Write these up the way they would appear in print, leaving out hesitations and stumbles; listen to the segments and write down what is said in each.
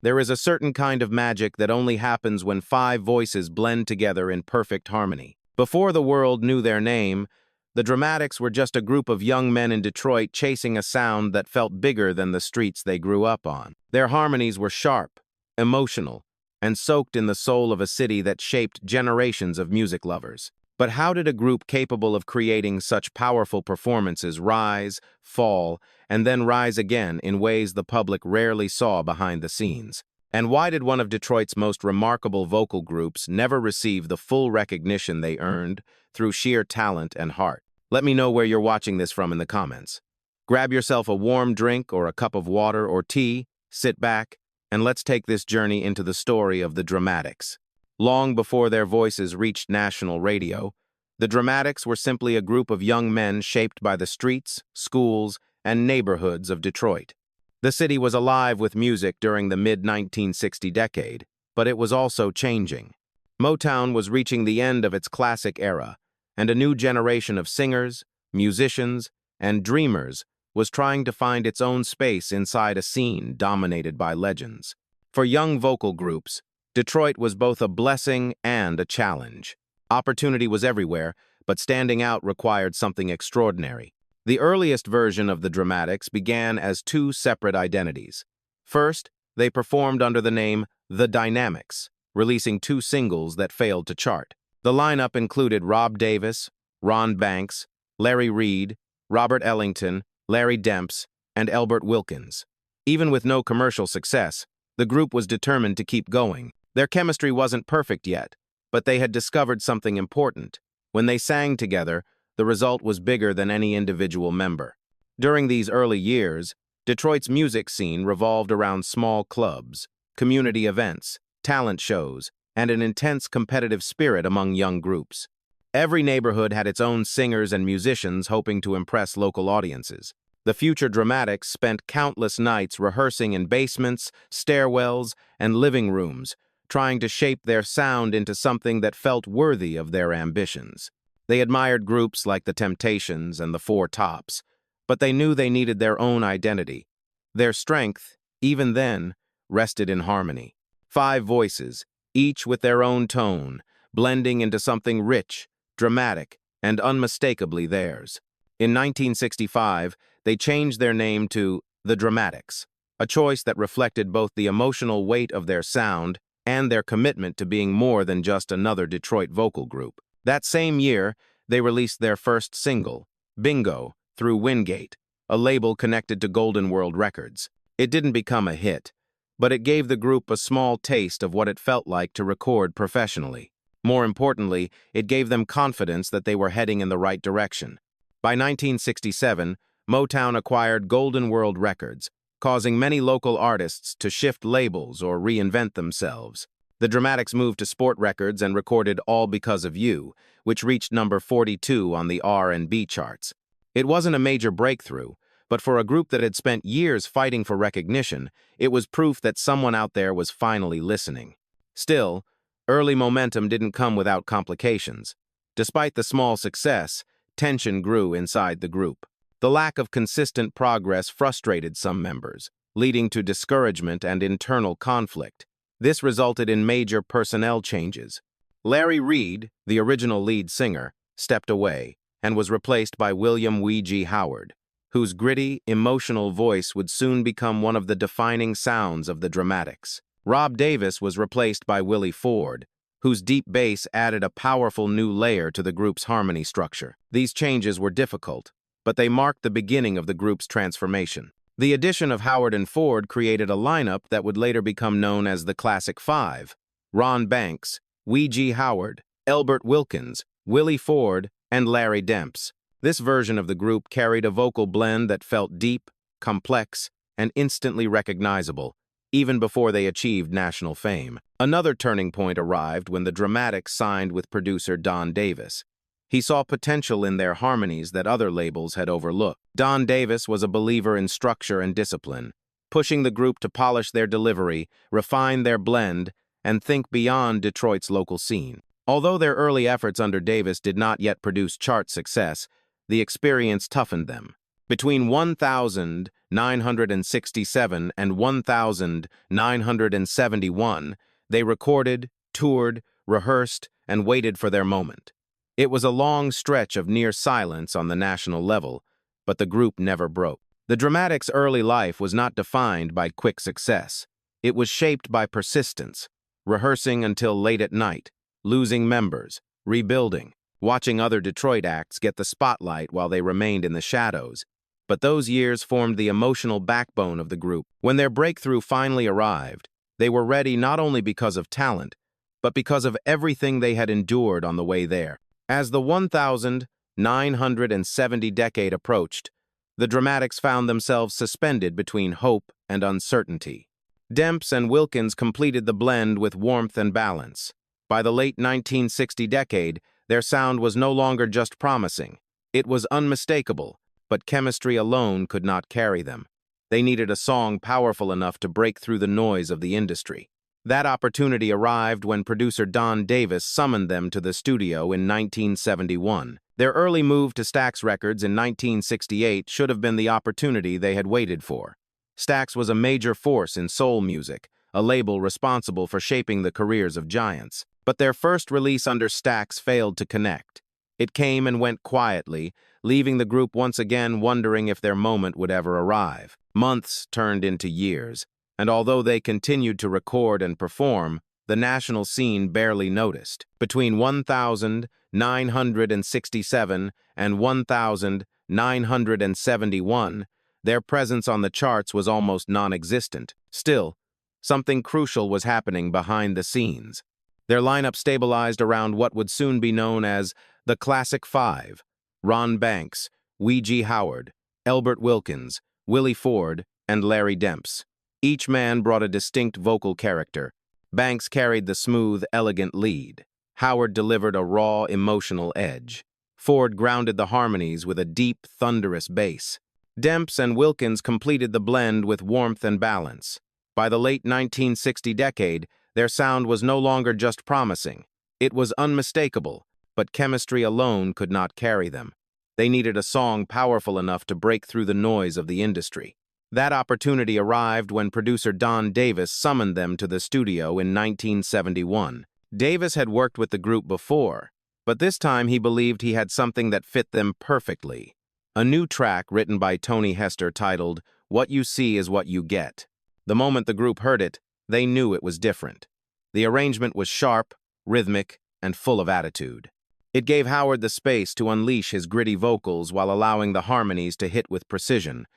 There is a certain kind of magic that only happens when five voices blend together in perfect harmony. Before the world knew their name, the Dramatics were just a group of young men in Detroit chasing a sound that felt bigger than the streets they grew up on. Their harmonies were sharp, emotional, and soaked in the soul of a city that shaped generations of music lovers. But how did a group capable of creating such powerful performances rise, fall, and then rise again in ways the public rarely saw behind the scenes? And why did one of Detroit's most remarkable vocal groups never receive the full recognition they earned through sheer talent and heart? Let me know where you're watching this from in the comments. Grab yourself a warm drink or a cup of water or tea, sit back, and let's take this journey into the story of the Dramatics. Long before their voices reached national radio, the Dramatics were simply a group of young men shaped by the streets, schools, and neighborhoods of Detroit. The city was alive with music during the mid-1960 decade, but it was also changing. Motown was reaching the end of its classic era, and a new generation of singers, musicians, and dreamers was trying to find its own space inside a scene dominated by legends. For young vocal groups, Detroit was both a blessing and a challenge. Opportunity was everywhere, but standing out required something extraordinary. The earliest version of the Dramatics began as two separate identities. First, they performed under the name The Dynamics, releasing two singles that failed to chart. The lineup included Rob Davis, Ron Banks, Larry Reed, Robert Ellington, Larry Demps, and Elbert Wilkins. Even with no commercial success, the group was determined to keep going. Their chemistry wasn't perfect yet, but they had discovered something important. When they sang together, the result was bigger than any individual member. During these early years, Detroit's music scene revolved around small clubs, community events, talent shows, and an intense competitive spirit among young groups. Every neighborhood had its own singers and musicians hoping to impress local audiences. The future Dramatics spent countless nights rehearsing in basements, stairwells, and living rooms, trying to shape their sound into something that felt worthy of their ambitions. They admired groups like the Temptations and the Four Tops, but they knew they needed their own identity. Their strength, even then, rested in harmony. Five voices, each with their own tone, blending into something rich, dramatic, and unmistakably theirs. In 1965, they changed their name to The Dramatics, a choice that reflected both the emotional weight of their sound and their commitment to being more than just another Detroit vocal group. That same year, they released their first single, Bingo, through Wingate, a label connected to Golden World Records. It didn't become a hit, but it gave the group a small taste of what it felt like to record professionally. More importantly, it gave them confidence that they were heading in the right direction. By 1967, Motown acquired Golden World Records, causing many local artists to shift labels or reinvent themselves. The Dramatics moved to Sport Records and recorded All Because of You, which reached number 42 on the R&B charts. It wasn't a major breakthrough, but for a group that had spent years fighting for recognition, it was proof that someone out there was finally listening. Still, early momentum didn't come without complications. Despite the small success, tension grew inside the group. The lack of consistent progress frustrated some members, leading to discouragement and internal conflict. This resulted in major personnel changes. Larry Reed, the original lead singer, stepped away and was replaced by William "Weegee" Howard, whose gritty, emotional voice would soon become one of the defining sounds of the Dramatics. Rob Davis was replaced by Willie Ford, whose deep bass added a powerful new layer to the group's harmony structure. These changes were difficult, but they marked the beginning of the group's transformation. The addition of Howard and Ford created a lineup that would later become known as the Classic Five: Ron Banks, Weegee Howard, Elbert Wilkins, Willie Ford, and Larry Demps. This version of the group carried a vocal blend that felt deep, complex, and instantly recognizable, even before they achieved national fame. Another turning point arrived when the Dramatics signed with producer Don Davis. He saw potential in their harmonies that other labels had overlooked. Don Davis was a believer in structure and discipline, pushing the group to polish their delivery, refine their blend, and think beyond Detroit's local scene. Although their early efforts under Davis did not yet produce chart success, the experience toughened them. Between 1967 and 1971, they recorded, toured, rehearsed, and waited for their moment. It was a long stretch of near silence on the national level, but the group never broke. The Dramatics' early life was not defined by quick success. It was shaped by persistence, rehearsing until late at night, losing members, rebuilding, watching other Detroit acts get the spotlight while they remained in the shadows. But those years formed the emotional backbone of the group. When their breakthrough finally arrived, they were ready not only because of talent, but because of everything they had endured on the way there. As the 1970 decade approached, the Dramatics found themselves suspended between hope and uncertainty. Demps and Wilkins completed the blend with warmth and balance. By the late 1960 decade, their sound was no longer just promising. It was unmistakable, but chemistry alone could not carry them. They needed a song powerful enough to break through the noise of the industry. That opportunity arrived when producer Don Davis summoned them to the studio in 1971. Their early move to Stax Records in 1968 should have been the opportunity they had waited for. Stax was a major force in soul music, a label responsible for shaping the careers of giants. But their first release under Stax failed to connect. It came and went quietly, leaving the group once again wondering if their moment would ever arrive. Months turned into years, and although they continued to record and perform, the national scene barely noticed. Between 1967 and 1971, their presence on the charts was almost non-existent. Still, something crucial was happening behind the scenes. Their lineup stabilized around what would soon be known as the Classic Five: Ron Banks, Weegee Howard, Elbert Wilkins, Willie Ford, and Larry Demps. Each man brought a distinct vocal character. Banks carried the smooth, elegant lead. Howard delivered a raw, emotional edge. Ford grounded the harmonies with a deep, thunderous bass. Demps and Wilkins completed the blend with warmth and balance. By the late 1960 decade, their sound was no longer just promising. It was unmistakable, but chemistry alone could not carry them. They needed a song powerful enough to break through the noise of the industry. That opportunity arrived when producer Don Davis summoned them to the studio in 1971. Davis had worked with the group before, but this time he believed he had something that fit them perfectly. A new track written by Tony Hester titled, "What You See Is What You Get." The moment the group heard it, they knew it was different. The arrangement was sharp, rhythmic, and full of attitude. It gave Howard the space to unleash his gritty vocals while allowing the harmonies to hit with precision.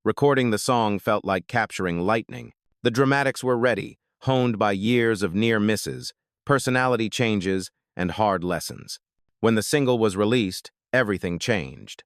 Recording the song felt like capturing lightning. The Dramatics were ready, honed by years of near misses, personality changes, and hard lessons. When the single was released, everything changed.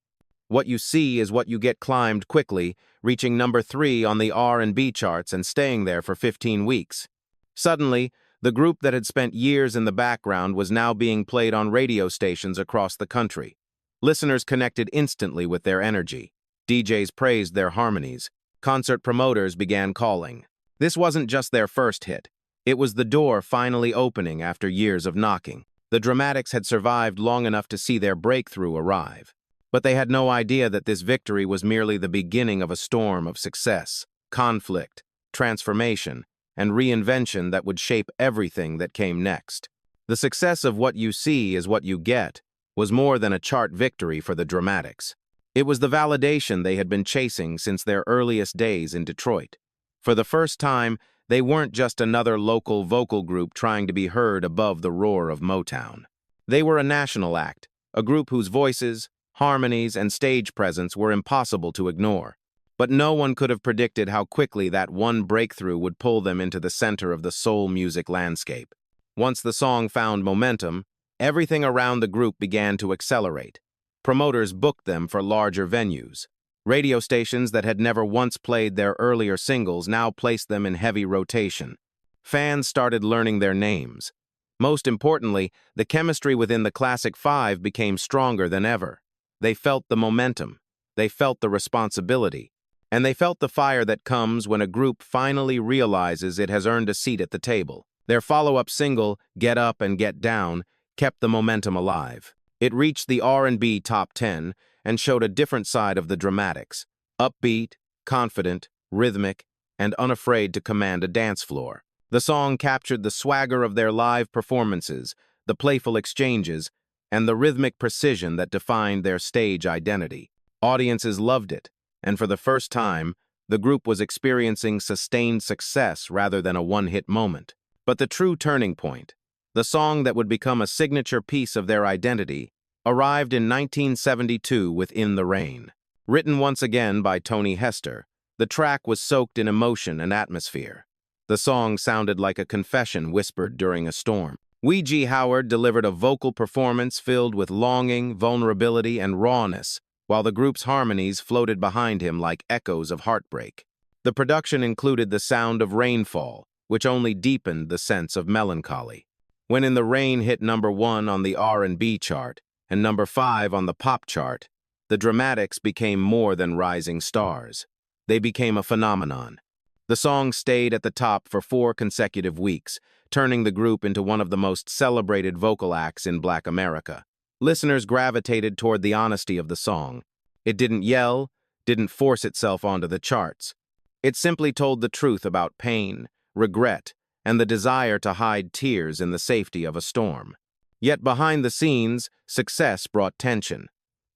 What You See Is What You Get climbed quickly, reaching number 3 on the R&B charts and staying there for 15 weeks. Suddenly, the group that had spent years in the background was now being played on radio stations across the country. Listeners connected instantly with their energy. DJs praised their harmonies. Concert promoters began calling. This wasn't just their first hit. It was the door finally opening after years of knocking. The Dramatics had survived long enough to see their breakthrough arrive. But they had no idea that this victory was merely the beginning of a storm of success, conflict, transformation, and reinvention that would shape everything that came next. The success of What You See Is What You Get was more than a chart victory for the Dramatics. It was the validation they had been chasing since their earliest days in Detroit. For the first time, they weren't just another local vocal group trying to be heard above the roar of Motown. They were a national act, a group whose voices, harmonies, and stage presence were impossible to ignore. But no one could have predicted how quickly that one breakthrough would pull them into the center of the soul music landscape. Once the song found momentum, everything around the group began to accelerate. Promoters booked them for larger venues. Radio stations that had never once played their earlier singles now placed them in heavy rotation. Fans started learning their names. Most importantly, the chemistry within the Classic Five became stronger than ever. They felt the momentum, they felt the responsibility, and they felt the fire that comes when a group finally realizes it has earned a seat at the table. Their follow-up single, Get Up and Get Down, kept the momentum alive. It reached the R&B top 10, and showed a different side of the Dramatics: upbeat, confident, rhythmic, and unafraid to command a dance floor. The song captured the swagger of their live performances, the playful exchanges, and the rhythmic precision that defined their stage identity. Audiences loved it, and for the first time, the group was experiencing sustained success rather than a one-hit moment. But the true turning point, the song that would become a signature piece of their identity, arrived in 1972 with In the Rain. Written once again by Tony Hester, the track was soaked in emotion and atmosphere. The song sounded like a confession whispered during a storm. Weegee Howard delivered a vocal performance filled with longing, vulnerability, and rawness, while the group's harmonies floated behind him like echoes of heartbreak. The production included the sound of rainfall, which only deepened the sense of melancholy. When In the Rain hit #1 on the R&B chart and #5 on the pop chart, the Dramatics became more than rising stars. They became a phenomenon. The song stayed at the top for 4 consecutive weeks, turning the group into one of the most celebrated vocal acts in Black America. Listeners gravitated toward the honesty of the song. It didn't yell, didn't force itself onto the charts. It simply told the truth about pain, regret, and the desire to hide tears in the safety of a storm. Yet behind the scenes, success brought tension.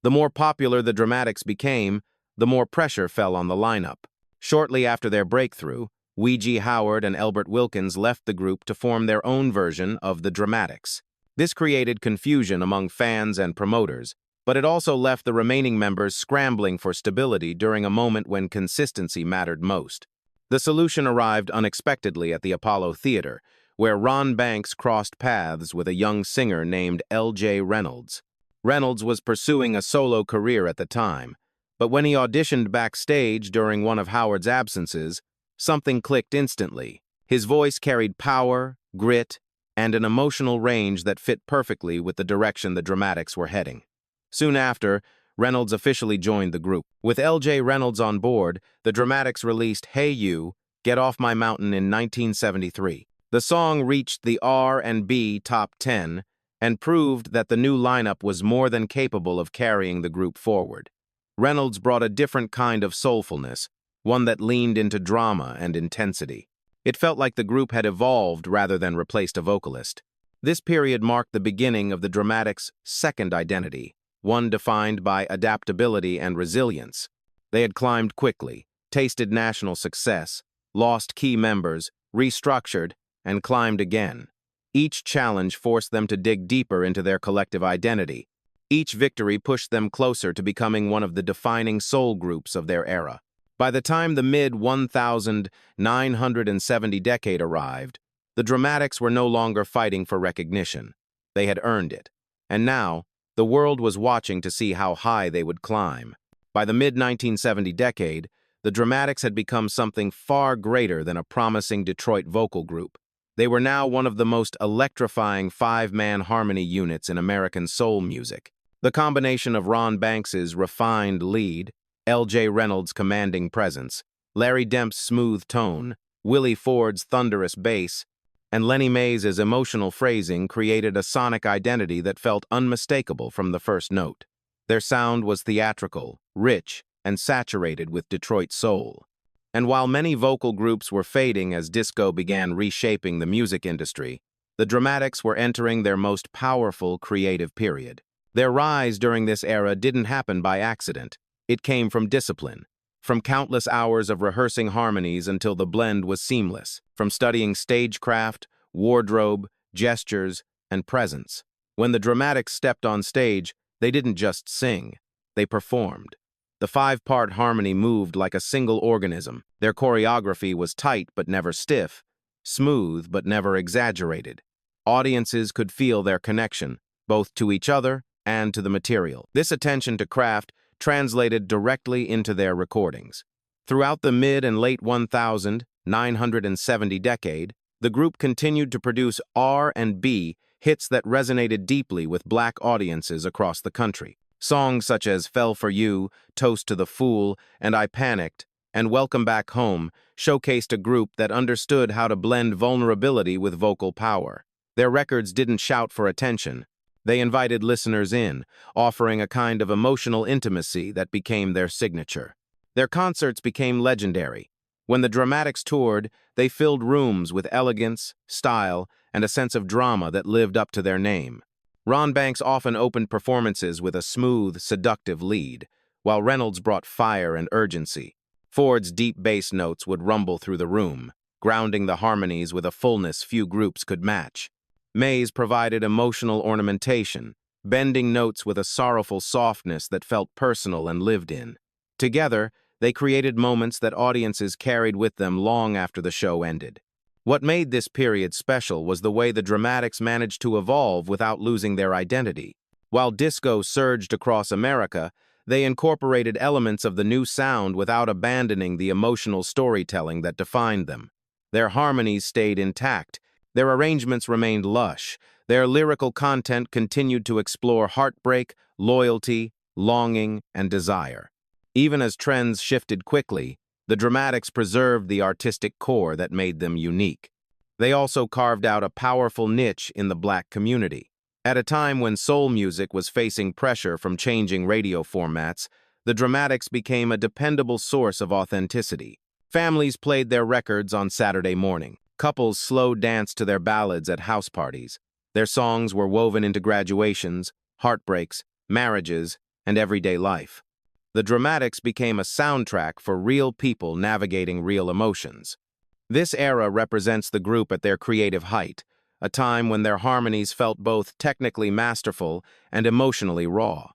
The more popular the Dramatics became, the more pressure fell on the lineup. Shortly after their breakthrough, Weegee Howard and Elbert Wilkins left the group to form their own version of the Dramatics. This created confusion among fans and promoters, but it also left the remaining members scrambling for stability during a moment when consistency mattered most. The solution arrived unexpectedly at the Apollo Theater, where Ron Banks crossed paths with a young singer named L.J. Reynolds. Reynolds was pursuing a solo career at the time, but when he auditioned backstage during one of Howard's absences, something clicked instantly. His voice carried power, grit, and an emotional range that fit perfectly with the direction the Dramatics were heading. Soon after, Reynolds officially joined the group. With L.J. Reynolds on board, the Dramatics released Hey You, Get Off My Mountain in 1973. The song reached the R&B top 10 and proved that the new lineup was more than capable of carrying the group forward. Reynolds brought a different kind of soulfulness, one that leaned into drama and intensity. It felt like the group had evolved rather than replaced a vocalist. This period marked the beginning of the Dramatics' second identity, one defined by adaptability and resilience. They had climbed quickly, tasted national success, lost key members, restructured, and climbed again. Each challenge forced them to dig deeper into their collective identity. Each victory pushed them closer to becoming one of the defining soul groups of their era. By the time the mid-1970 decade arrived, the Dramatics were no longer fighting for recognition. They had earned it. And now, the world was watching to see how high they would climb. By the mid-1970 decade, the Dramatics had become something far greater than a promising Detroit vocal group. They were now one of the most electrifying 5-man harmony units in American soul music. The combination of Ron Banks's refined lead, L.J. Reynolds' commanding presence, Larry Demp's smooth tone, Willie Ford's thunderous bass, and Lenny Mays' emotional phrasing created a sonic identity that felt unmistakable from the first note. Their sound was theatrical, rich, and saturated with Detroit soul. And while many vocal groups were fading as disco began reshaping the music industry, the Dramatics were entering their most powerful creative period. Their rise during this era didn't happen by accident. It came from discipline, from countless hours of rehearsing harmonies until the blend was seamless, from studying stagecraft, wardrobe, gestures, and presence. When the Dramatics stepped on stage, they didn't just sing, they performed. The 5-part harmony moved like a single organism. Their choreography was tight but never stiff, smooth but never exaggerated. Audiences could feel their connection, both to each other and to the material. This attention to craft translated directly into their recordings. Throughout the mid and late 1970 decade, the group continued to produce R&B hits that resonated deeply with Black audiences across the country. Songs such as Fell for You, Toast to the Fool, and I Panicked, and Welcome Back Home showcased a group that understood how to blend vulnerability with vocal power. Their records didn't shout for attention. They invited listeners in, offering a kind of emotional intimacy that became their signature. Their concerts became legendary. When the Dramatics toured, they filled rooms with elegance, style, and a sense of drama that lived up to their name. Ron Banks often opened performances with a smooth, seductive lead, while Reynolds brought fire and urgency. Ford's deep bass notes would rumble through the room, grounding the harmonies with a fullness few groups could match. Mays provided emotional ornamentation, bending notes with a sorrowful softness that felt personal and lived in. Together, they created moments that audiences carried with them long after the show ended. What made this period special was the way the Dramatics managed to evolve without losing their identity. While disco surged across America, they incorporated elements of the new sound without abandoning the emotional storytelling that defined them. Their harmonies stayed intact, their arrangements remained lush, their lyrical content continued to explore heartbreak, loyalty, longing, and desire. Even as trends shifted quickly, the Dramatics preserved the artistic core that made them unique. They also carved out a powerful niche in the Black community. At a time when soul music was facing pressure from changing radio formats, the Dramatics became a dependable source of authenticity. Families played their records on Saturday morning. Couples slow danced to their ballads at house parties. Their songs were woven into graduations, heartbreaks, marriages, and everyday life. The Dramatics became a soundtrack for real people navigating real emotions. This era represents the group at their creative height, a time when their harmonies felt both technically masterful and emotionally raw.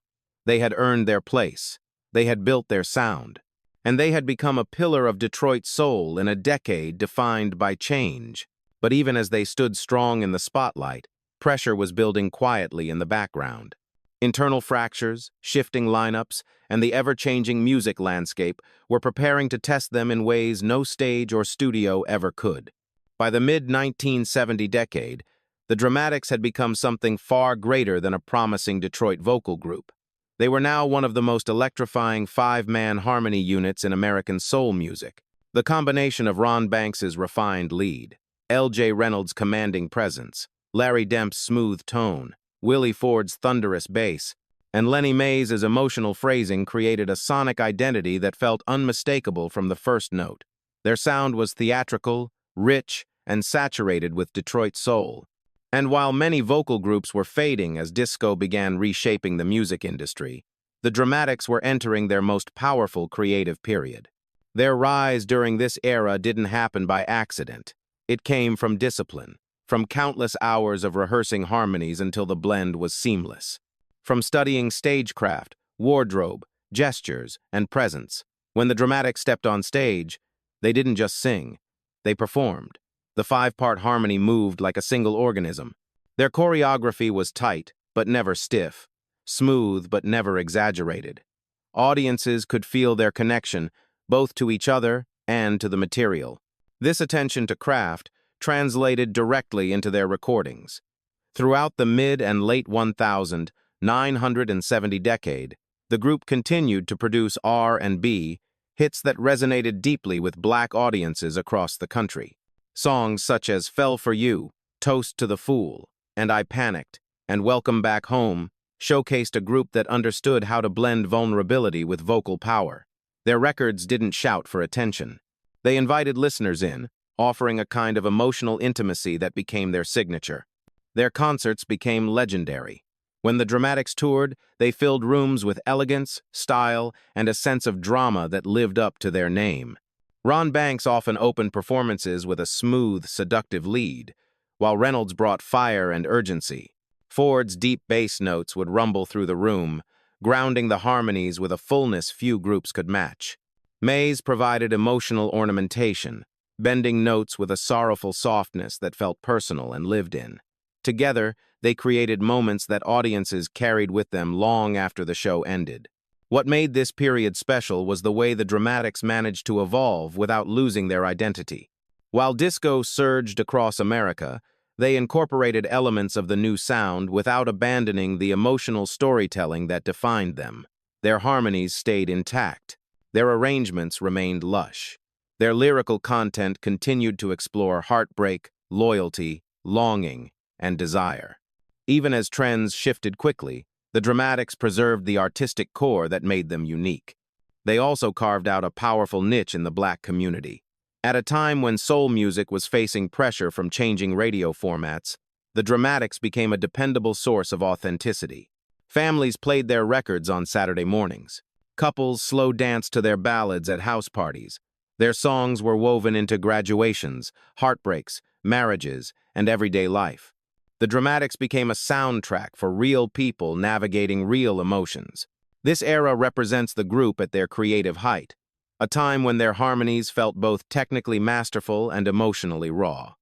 They had earned their place, they had built their sound, and they had become a pillar of Detroit soul in a decade defined by change. But even as they stood strong in the spotlight, pressure was building quietly in the background. Internal fractures, shifting lineups, and the ever-changing music landscape were preparing to test them in ways no stage or studio ever could. By the mid-1970 decade, the Dramatics had become something far greater than a promising Detroit vocal group. They were now one of the most electrifying five-man harmony units in American soul music. The combination of Ron Banks's refined lead, L.J. Reynolds' commanding presence, Larry Demp's smooth tone, Willie Ford's thunderous bass, and Lenny Mays' emotional phrasing created a sonic identity that felt unmistakable from the first note. Their sound was theatrical, rich, and saturated with Detroit soul. And while many vocal groups were fading as disco began reshaping the music industry, the Dramatics were entering their most powerful creative period. Their rise during this era didn't happen by accident. It came from discipline, from countless hours of rehearsing harmonies until the blend was seamless. From studying stagecraft, wardrobe, gestures, and presence. When the Dramatics stepped on stage, they didn't just sing, they performed. The five-part harmony moved like a single organism. Their choreography was tight, but never stiff, smooth, but never exaggerated. Audiences could feel their connection, both to each other and to the material. This attention to craft translated directly into their recordings. Throughout the mid and late 1970 decade, the group continued to produce R&B hits that resonated deeply with Black audiences across the country. Songs such as Fell for You, Toast to the Fool, and I Panicked, and Welcome Back Home showcased a group that understood how to blend vulnerability with vocal power. Their records didn't shout for attention. They invited listeners in, offering a kind of emotional intimacy that became their signature. Their concerts became legendary. When the Dramatics toured, they filled rooms with elegance, style, and a sense of drama that lived up to their name. Ron Banks often opened performances with a smooth, seductive lead, while Reynolds brought fire and urgency. Ford's deep bass notes would rumble through the room, grounding the harmonies with a fullness few groups could match. Mays provided emotional ornamentation, bending notes with a sorrowful softness that felt personal and lived in. Together, they created moments that audiences carried with them long after the show ended. What made this period special was the way the Dramatics managed to evolve without losing their identity. While disco surged across America, they incorporated elements of the new sound without abandoning the emotional storytelling that defined them. Their harmonies stayed intact. Their arrangements remained lush. Their lyrical content continued to explore heartbreak, loyalty, longing, and desire. Even as trends shifted quickly, the Dramatics preserved the artistic core that made them unique. They also carved out a powerful niche in the black community. At a time when soul music was facing pressure from changing radio formats, the Dramatics became a dependable source of authenticity. Families played their records on Saturday mornings. Couples slow danced to their ballads at house parties. Their songs were woven into graduations, heartbreaks, marriages, and everyday life. The Dramatics became a soundtrack for real people navigating real emotions. This era represents the group at their creative height, a time when their harmonies felt both technically masterful and emotionally raw.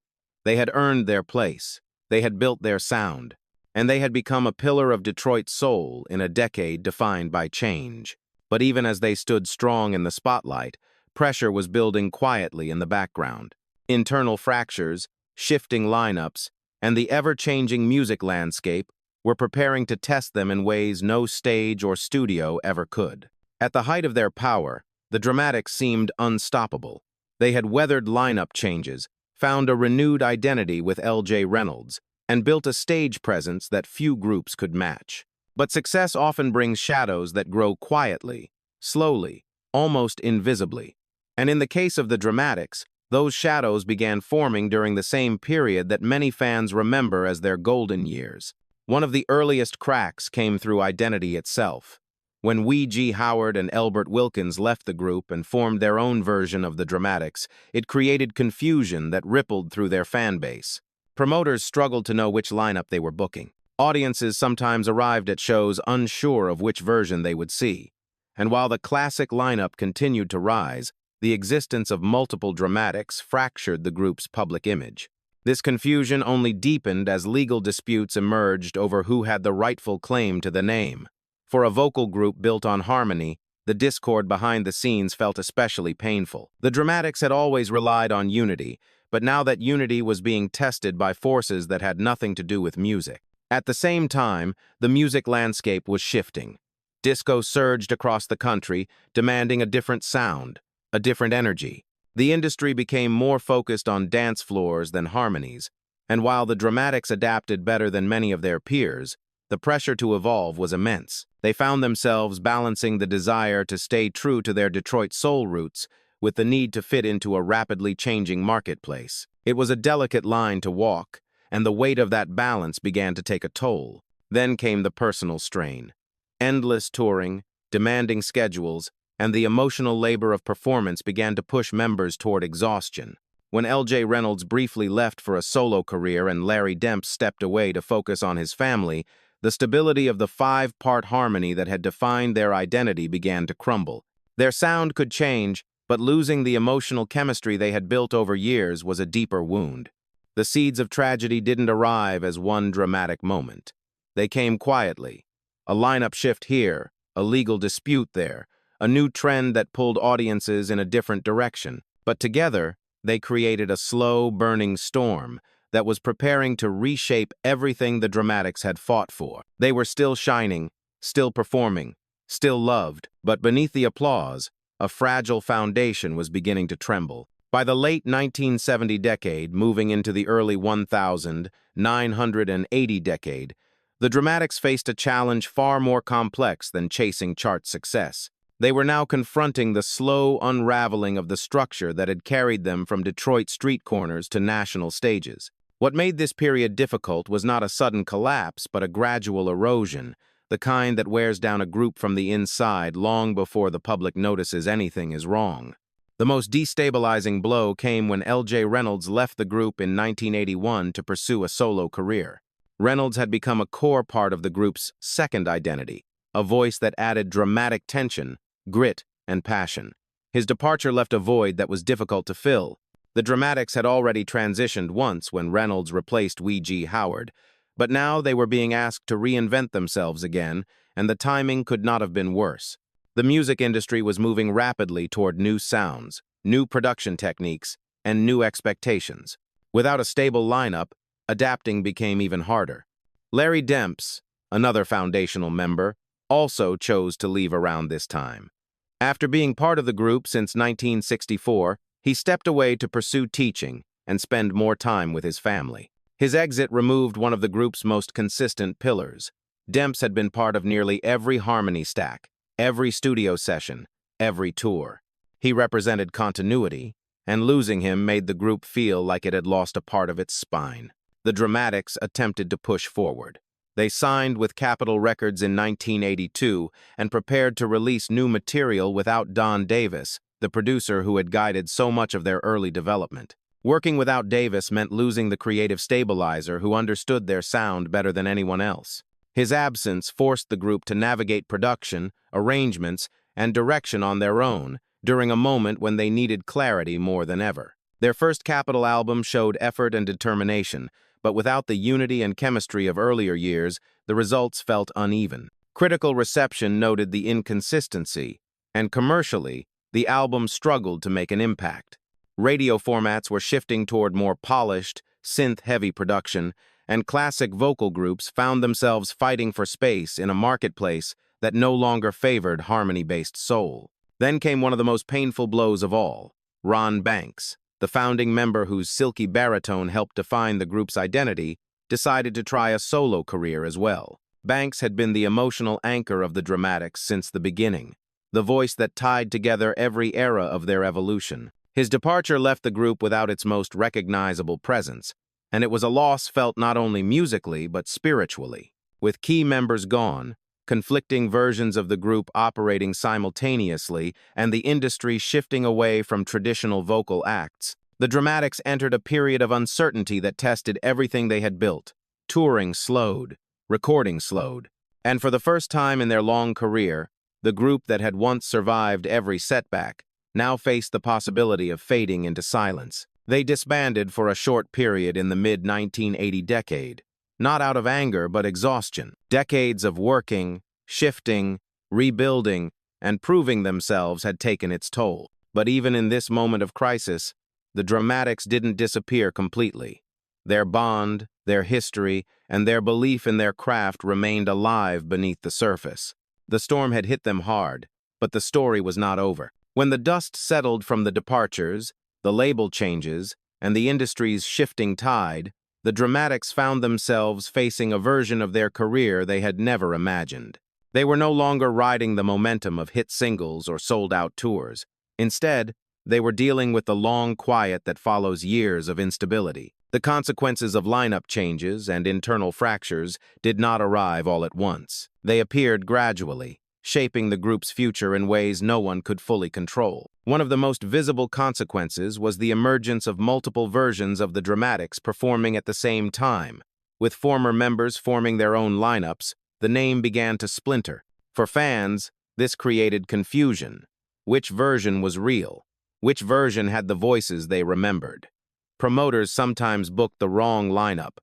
They had earned their place, they had built their sound, and they had become a pillar of Detroit soul in a decade defined by change. But even as they stood strong in the spotlight, pressure was building quietly in the background. Internal fractures, shifting lineups, and the ever-changing music landscape were preparing to test them in ways no stage or studio ever could. At the height of their power, the Dramatics seemed unstoppable. They had weathered lineup changes, found a renewed identity with L.J. Reynolds, and built a stage presence that few groups could match. But success often brings shadows that grow quietly, slowly, almost invisibly. And in the case of the Dramatics, those shadows began forming during the same period that many fans remember as their golden years. One of the earliest cracks came through identity itself. When W.G. Howard and Elbert Wilkins left the group and formed their own version of the Dramatics, it created confusion that rippled through their fan base. Promoters struggled to know which lineup they were booking. Audiences sometimes arrived at shows unsure of which version they would see. And while the classic lineup continued to rise, the existence of multiple Dramatics fractured the group's public image. This confusion only deepened as legal disputes emerged over who had the rightful claim to the name. For a vocal group built on harmony, the discord behind the scenes felt especially painful. The Dramatics had always relied on unity, but now that unity was being tested by forces that had nothing to do with music. At the same time, the music landscape was shifting. Disco surged across the country, demanding a different sound, a different energy. The industry became more focused on dance floors than harmonies, and while the Dramatics adapted better than many of their peers, the pressure to evolve was immense. They found themselves balancing the desire to stay true to their Detroit soul roots with the need to fit into a rapidly changing marketplace. It was a delicate line to walk, and the weight of that balance began to take a toll. Then came the personal strain. Endless touring, demanding schedules, and the emotional labor of performance began to push members toward exhaustion. When L.J. Reynolds briefly left for a solo career and Larry Demps stepped away to focus on his family, the stability of the five-part harmony that had defined their identity began to crumble. Their sound could change, but losing the emotional chemistry they had built over years was a deeper wound. The seeds of tragedy didn't arrive as one dramatic moment. They came quietly. A lineup shift here, a legal dispute there, a new trend that pulled audiences in a different direction. But together, they created a slow, burning storm that was preparing to reshape everything the Dramatics had fought for. They were still shining, still performing, still loved, but beneath the applause, a fragile foundation was beginning to tremble. By the late 1970 decade, moving into the early 1980 decade, the Dramatics faced a challenge far more complex than chasing chart success. They were now confronting the slow unraveling of the structure that had carried them from Detroit street corners to national stages. What made this period difficult was not a sudden collapse, but a gradual erosion, the kind that wears down a group from the inside long before the public notices anything is wrong. The most destabilizing blow came when L.J. Reynolds left the group in 1981 to pursue a solo career. Reynolds had become a core part of the group's second identity, a voice that added dramatic tension, grit, and passion. His departure left a void that was difficult to fill. The Dramatics had already transitioned once when Reynolds replaced W.G. Howard, but now they were being asked to reinvent themselves again, and the timing could not have been worse. The music industry was moving rapidly toward new sounds, new production techniques, and new expectations. Without a stable lineup, adapting became even harder. Larry Demps, another foundational member, also chose to leave around this time. After being part of the group since 1964, he stepped away to pursue teaching and spend more time with his family. His exit removed one of the group's most consistent pillars. Demps had been part of nearly every harmony stack, every studio session, every tour. He represented continuity, and losing him made the group feel like it had lost a part of its spine. The Dramatics attempted to push forward. They signed with Capitol Records in 1982 and prepared to release new material without Don Davis, the producer who had guided so much of their early development. Working without Davis meant losing the creative stabilizer who understood their sound better than anyone else. His absence forced the group to navigate production, arrangements, and direction on their own during a moment when they needed clarity more than ever. Their first Capitol album showed effort and determination, but without the unity and chemistry of earlier years, the results felt uneven. Critical reception noted the inconsistency, and commercially, the album struggled to make an impact. Radio formats were shifting toward more polished, synth-heavy production, and classic vocal groups found themselves fighting for space in a marketplace that no longer favored harmony-based soul. Then came one of the most painful blows of all, Ron Banks, the founding member whose silky baritone helped define the group's identity, decided to try a solo career as well. Banks had been the emotional anchor of the Dramatics since the beginning, the voice that tied together every era of their evolution. His departure left the group without its most recognizable presence, and it was a loss felt not only musically but spiritually. With key members gone, conflicting versions of the group operating simultaneously, and the industry shifting away from traditional vocal acts, the Dramatics entered a period of uncertainty that tested everything they had built. Touring slowed, recording slowed, and for the first time in their long career, the group that had once survived every setback now faced the possibility of fading into silence. They disbanded for a short period in the mid-1980 decade, not out of anger but exhaustion. Decades of working, shifting, rebuilding, and proving themselves had taken its toll. But even in this moment of crisis, the Dramatics didn't disappear completely. Their bond, their history, and their belief in their craft remained alive beneath the surface. The storm had hit them hard, but the story was not over. When the dust settled from the departures, the label changes, and the industry's shifting tide, the Dramatics found themselves facing a version of their career they had never imagined. They were no longer riding the momentum of hit singles or sold-out tours. Instead, they were dealing with the long quiet that follows years of instability. The consequences of lineup changes and internal fractures did not arrive all at once. They appeared gradually, shaping the group's future in ways no one could fully control. One of the most visible consequences was the emergence of multiple versions of the Dramatics performing at the same time. With former members forming their own lineups, the name began to splinter. For fans, this created confusion. Which version was real? Which version had the voices they remembered? Promoters sometimes booked the wrong lineup.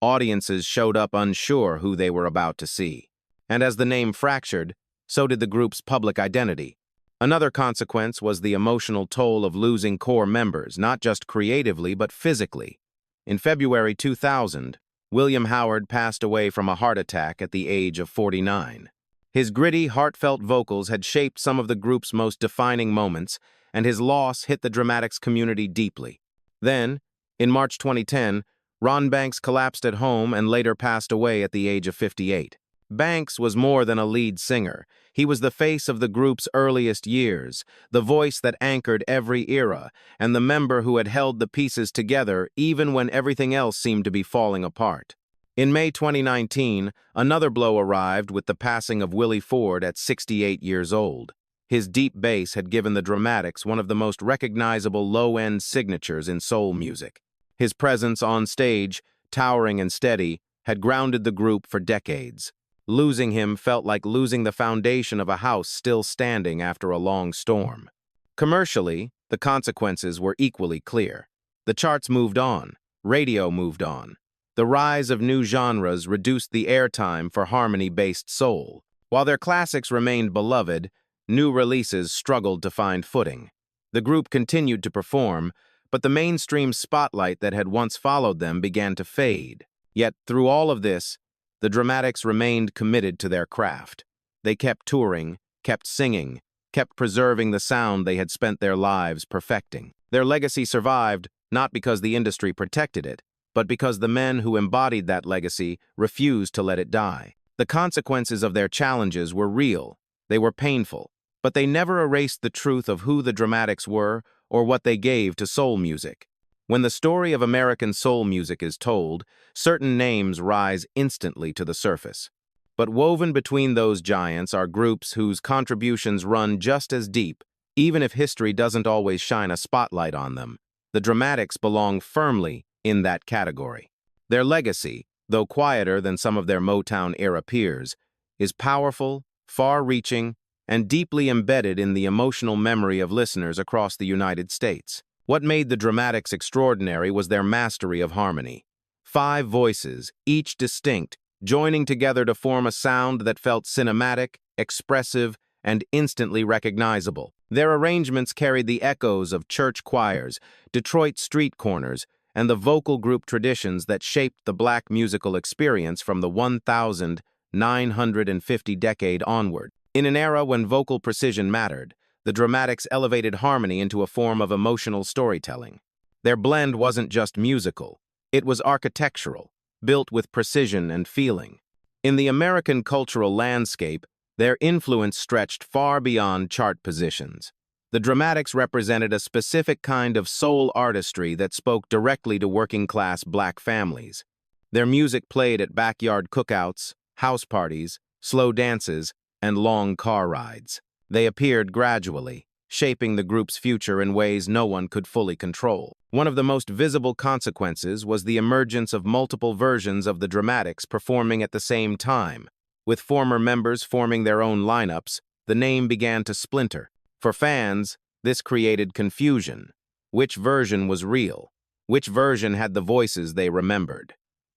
Audiences showed up unsure who they were about to see. And as the name fractured, so did the group's public identity. Another consequence was the emotional toll of losing core members, not just creatively but physically. In February 2000, William Howard passed away from a heart attack at the age of 49. His gritty, heartfelt vocals had shaped some of the group's most defining moments, and his loss hit the Dramatics community deeply. Then, in March 2010, Ron Banks collapsed at home and later passed away at the age of 58. Banks was more than a lead singer. He was the face of the group's earliest years, the voice that anchored every era, and the member who had held the pieces together even when everything else seemed to be falling apart. In May 2019, another blow arrived with the passing of Willie Ford at 68 years old. His deep bass had given the Dramatics one of the most recognizable low-end signatures in soul music. His presence on stage, towering and steady, had grounded the group for decades. Losing him felt like losing the foundation of a house still standing after a long storm. Commercially, the consequences were equally clear. The charts moved on. Radio moved on. The rise of new genres reduced the airtime for harmony-based soul. While their classics remained beloved, new releases struggled to find footing. The group continued to perform, but the mainstream spotlight that had once followed them began to fade. Yet, through all of this, the Dramatics remained committed to their craft. They kept touring, kept singing, kept preserving the sound they had spent their lives perfecting. Their legacy survived not because the industry protected it, but because the men who embodied that legacy refused to let it die. The consequences of their challenges were real, they were painful, but they never erased the truth of who the Dramatics were or what they gave to soul music. When the story of American soul music is told, certain names rise instantly to the surface. But woven between those giants are groups whose contributions run just as deep, even if history doesn't always shine a spotlight on them. The Dramatics belong firmly in that category. Their legacy, though quieter than some of their Motown-era peers, is powerful, far-reaching, and deeply embedded in the emotional memory of listeners across the United States. What made the Dramatics extraordinary was their mastery of harmony. 5 voices, each distinct, joining together to form a sound that felt cinematic, expressive, and instantly recognizable. Their arrangements carried the echoes of church choirs, Detroit street corners, and the vocal group traditions that shaped the black musical experience from the 1950 decade onward. In an era when vocal precision mattered, the Dramatics elevated harmony into a form of emotional storytelling. Their blend wasn't just musical, it was architectural, built with precision and feeling. In the American cultural landscape, their influence stretched far beyond chart positions. The Dramatics represented a specific kind of soul artistry that spoke directly to working-class black families. Their music played at backyard cookouts, house parties, slow dances, and long car rides. They appeared gradually, shaping the group's future in ways no one could fully control. One of the most visible consequences was the emergence of multiple versions of the Dramatics performing at the same time. With former members forming their own lineups, the name began to splinter. For fans, this created confusion. Which version was real? Which version had the voices they remembered?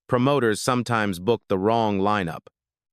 Promoters sometimes booked the wrong lineup.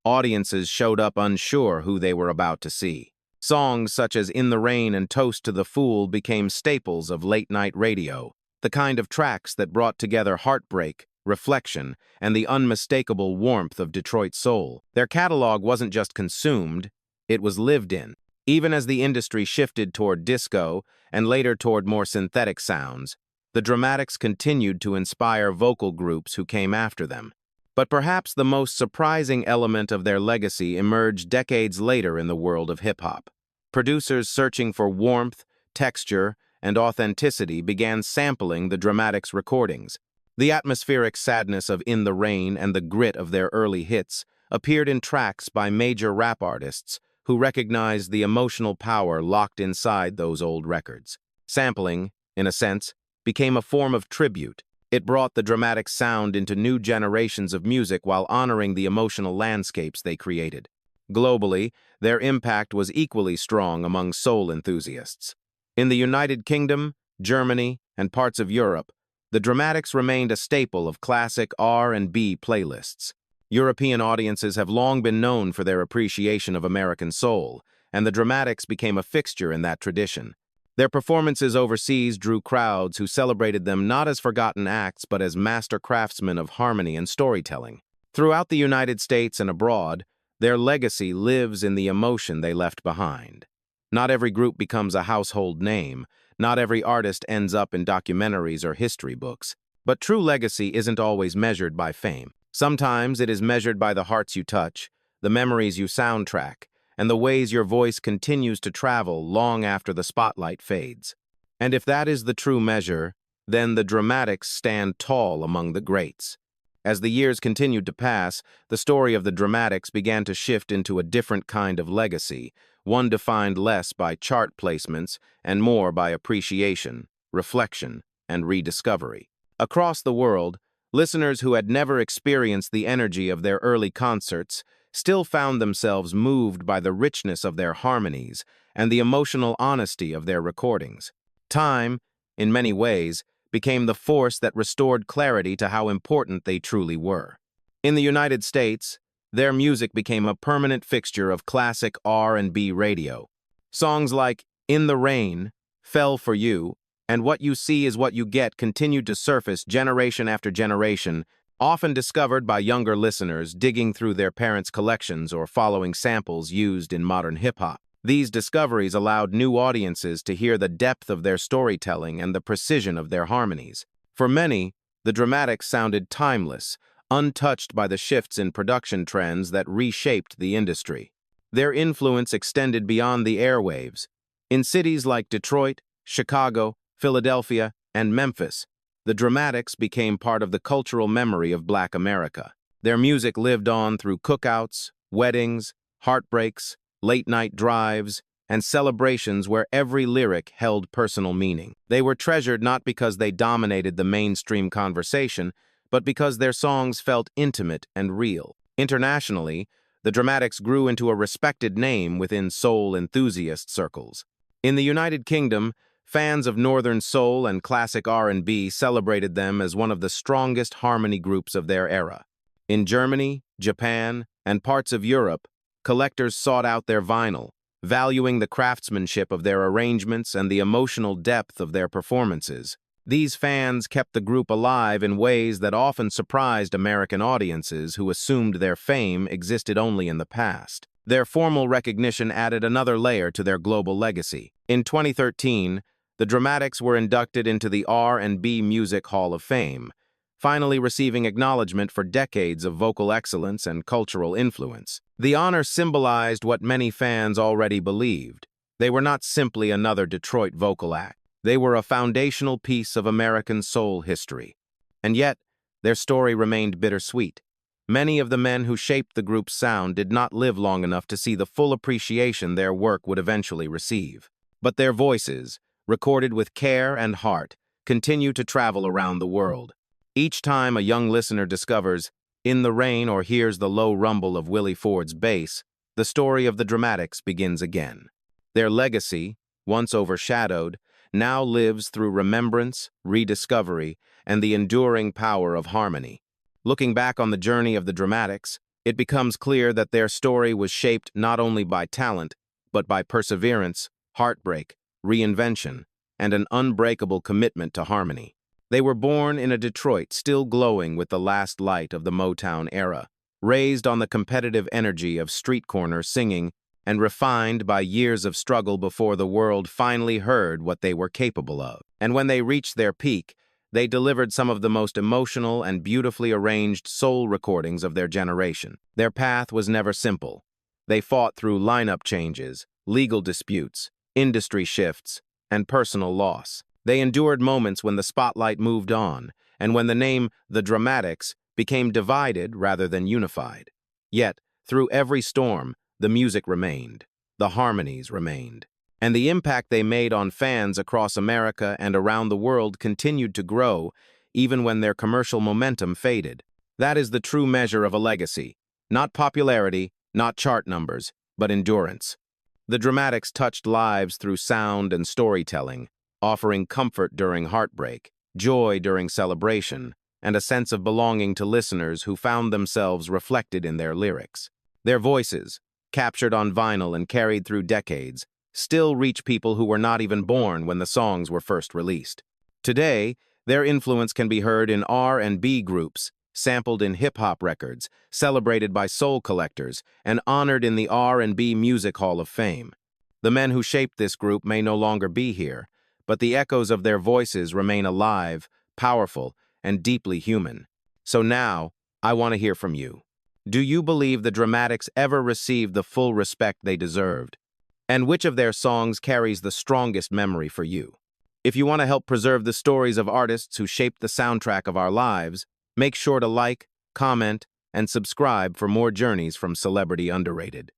Audiences showed up unsure who they were about to see. Songs such as In the Rain and Toast to the Fool became staples of late-night radio, the kind of tracks that brought together heartbreak, reflection, and the unmistakable warmth of Detroit soul. Their catalog wasn't just consumed, it was lived in. Even as the industry shifted toward disco and later toward more synthetic sounds, the Dramatics continued to inspire vocal groups who came after them. But perhaps the most surprising element of their legacy emerged decades later in the world of hip-hop. Producers searching for warmth, texture, and authenticity began sampling the Dramatics' recordings. The atmospheric sadness of In the Rain and the grit of their early hits appeared in tracks by major rap artists who recognized the emotional power locked inside those old records. Sampling, in a sense, became a form of tribute. It brought the Dramatic sound into new generations of music while honoring the emotional landscapes they created. Globally, their impact was equally strong among soul enthusiasts. In the United Kingdom, Germany, and parts of Europe, the Dramatics remained a staple of classic R&B playlists. European audiences have long been known for their appreciation of American soul, and the Dramatics became a fixture in that tradition. Their performances overseas drew crowds who celebrated them not as forgotten acts but as master craftsmen of harmony and storytelling. Throughout the United States and abroad, their legacy lives in the emotion they left behind. Not every group becomes a household name, not every artist ends up in documentaries or history books, but true legacy isn't always measured by fame. Sometimes it is measured by the hearts you touch, the memories you soundtrack, and the ways your voice continues to travel long after the spotlight fades. And if that is the true measure, then the Dramatics stand tall among the greats. As the years continued to pass, the story of the Dramatics began to shift into a different kind of legacy, one defined less by chart placements and more by appreciation, reflection, and rediscovery. Across the world, listeners who had never experienced the energy of their early concerts still found themselves moved by the richness of their harmonies and the emotional honesty of their recordings. Time, in many ways, became the force that restored clarity to how important they truly were. In the United States, their music became a permanent fixture of classic R&B radio. Songs like In the Rain, Fell for You, and What You See Is What You Get continued to surface generation after generation, often discovered by younger listeners digging through their parents' collections or following samples used in modern hip-hop. These discoveries allowed new audiences to hear the depth of their storytelling and the precision of their harmonies. For many, The Dramatics sounded timeless, untouched by the shifts in production trends that reshaped the industry. Their influence extended beyond the airwaves. In cities like Detroit, Chicago, Philadelphia, and Memphis, the Dramatics became part of the cultural memory of Black America. Their music lived on through cookouts, weddings, heartbreaks, late-night drives, and celebrations where every lyric held personal meaning. They were treasured not because they dominated the mainstream conversation, but because their songs felt intimate and real. Internationally, the Dramatics grew into a respected name within soul enthusiast circles. In the United Kingdom, fans of Northern Soul and classic R&B celebrated them as one of the strongest harmony groups of their era. In Germany, Japan, and parts of Europe, collectors sought out their vinyl, valuing the craftsmanship of their arrangements and the emotional depth of their performances. These fans kept the group alive in ways that often surprised American audiences who assumed their fame existed only in the past. Their formal recognition added another layer to their global legacy. In 2013, the Dramatics were inducted into the R&B Music Hall of Fame, finally receiving acknowledgement for decades of vocal excellence and cultural influence. The honor symbolized what many fans already believed. They were not simply another Detroit vocal act. They were a foundational piece of American soul history. And yet, their story remained bittersweet. Many of the men who shaped the group's sound did not live long enough to see the full appreciation their work would eventually receive. But their voices, recorded with care and heart, continue to travel around the world. Each time a young listener discovers "In the Rain" or hears the low rumble of Willie Ford's bass, the story of the Dramatics begins again. Their legacy, once overshadowed, now lives through remembrance, rediscovery, and the enduring power of harmony. Looking back on the journey of the Dramatics, it becomes clear that their story was shaped not only by talent, but by perseverance, heartbreak, reinvention, and an unbreakable commitment to harmony. They were born in a Detroit still glowing with the last light of the Motown era, raised on the competitive energy of street corner singing, and refined by years of struggle before the world finally heard what they were capable of. And when they reached their peak, they delivered some of the most emotional and beautifully arranged soul recordings of their generation. Their path was never simple. They fought through lineup changes, legal disputes, industry shifts, and personal loss. They endured moments when the spotlight moved on, and when the name The Dramatics became divided rather than unified. Yet, through every storm, the music remained, the harmonies remained, and the impact they made on fans across America and around the world continued to grow, even when their commercial momentum faded. That is the true measure of a legacy. Not popularity, not chart numbers, but endurance. The Dramatics touched lives through sound and storytelling, offering comfort during heartbreak, joy during celebration, and a sense of belonging to listeners who found themselves reflected in their lyrics. Their voices, captured on vinyl and carried through decades, still reach people who were not even born when the songs were first released. Today, their influence can be heard in R&B groups, sampled in hip-hop records, celebrated by soul collectors, and honored in the R&B Music Hall of Fame. The men who shaped this group may no longer be here, but the echoes of their voices remain alive, powerful, and deeply human. So now, I want to hear from you. Do you believe the Dramatics ever received the full respect they deserved? And which of their songs carries the strongest memory for you? If you want to help preserve the stories of artists who shaped the soundtrack of our lives, make sure to like, comment, and subscribe for more journeys from Celebrity Underrated.